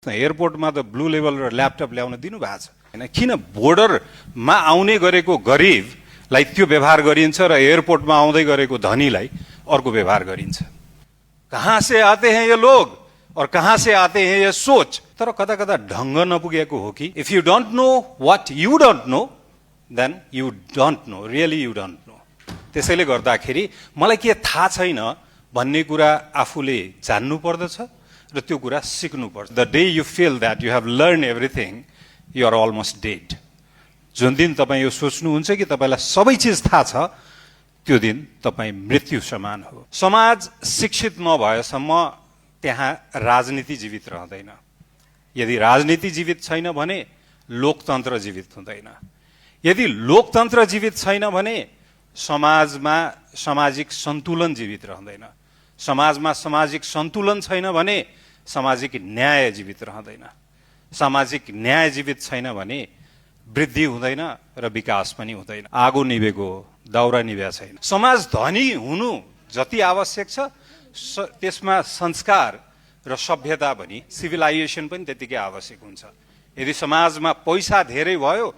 एयरपोर्टमा त blue level र laptop ल्याउन दिनु भएको छ हैन। किन बोर्डरमा आउने गरेको गरिबलाई त्यो व्यवहार गरिन्छ र एयरपोर्टमा आउँदै गरेको धनीलाई अर्को व्यवहार गरिन्छ? कहाँ से आते हैं ये लोग और कहाँ से आते हैं ये सोच। तर कता कता ढंग नपुगेको हो कि if you don't know what you don't know then you don't know, really you don't know. त्यसैले गर्दाखेरि मलाई के थाहा छैन भन्ने कुरा आफूले जान्नु पर्दछ र त्यो कुरा सिक्नु पर्छ। The day you feel that you have learn everything you are almost dead. जुन दिन तपाईँ यो सोच्नुहुन्छ कि तपाईलाई सबै चिज थाहा छ, त्यो दिन तपाईँ मृत्यु समान हो। समाज शिक्षित नभएसम्म त्यहाँ राजनीति जीवित रहँदैन। यदि राजनीति जीवित छैन भने लोकतन्त्र जीवित हुँदैन। यदि लोकतन्त्र जीवित छैन भने समाजमा सामाजिक सन्तुलन जीवित रहँदैन। समाजमा सामाजिक सन्तुलन छैन भने सामाजिक न्याय जीवित रहँदैन। सामाजिक न्याय जीवित छैन भने वृद्धि हुँदैन र विकास पनि हुँदैन। आगो निभेको दाउरा निभ्या छैन। समाज धनी हुनु जति आवश्यक छ त्यसमा संस्कार र सभ्यता पनि, सिभिलाइजेसन पनि त्यतिकै आवश्यक हुन्छ। यदि समाजमा पैसा धेरै भयो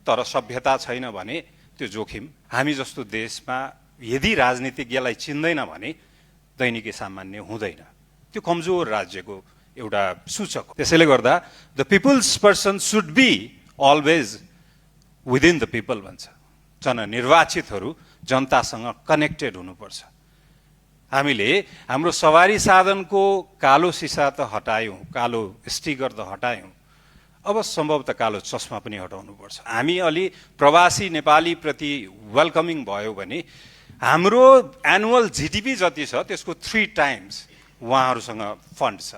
तर सभ्यता छैन भने त्यो जोखिम हामी जस्तो देशमा यदि राजनीतिज्ञलाई चिन्दैन भने दैनिकी सामान्य हुँदैन। त्यो कमजोर राज्यको एउटा सूचक हो। त्यसैले गर्दा the people's person should be always within the people भन्छ। जननिर्वाचितहरू जनतासँग कनेक्टेड हुनुपर्छ। हामीले हाम्रो सवारी साधनको कालो सिसा त हटायौँ, कालो स्टिकर त हटायौँ, अब सम्भवतः कालो चस्मा पनि हटाउनु पर्छ। हामी अलि प्रवासी नेपाली प्रति वेलकमिङ भयो भने हाम्रो एनुअल जीडीपी जति छ त्यसको 3 टाइम्स उहाँहरूसँग फन्ड छ,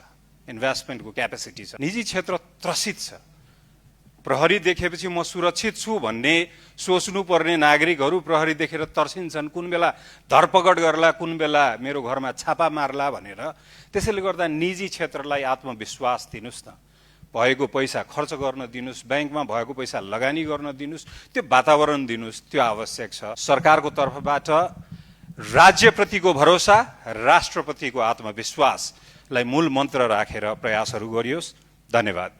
इन्भेस्टमेन्टको क्यापेसिटी छ। निजी क्षेत्र त्रसित छ। प्रहरी देखेपछि म सुरक्षित छु भन्ने सोच्नुपर्ने नागरिकहरू प्रहरी देखेर तर्सिन्छन्। कुन बेला धरपकड गर्ला, कुन बेला मेरो घरमा छापा मार्ला भनेर। त्यसैले गर्दा निजी क्षेत्रलाई आत्मविश्वास दिनुस् न, भएको पैसा खर्च गर्न दिनुस्, ब्याङ्कमा भएको पैसा लगानी गर्न दिनुस्, त्यो वातावरण दिनुस्, त्यो आवश्यक छ। सरकारको तर्फबाट राज्यप्रतिको भरोसा, राष्ट्रप्रतिको आत्मविश्वासलाई मूल मन्त्र राखेर प्रयासहरू गरियोस्। धन्यवाद।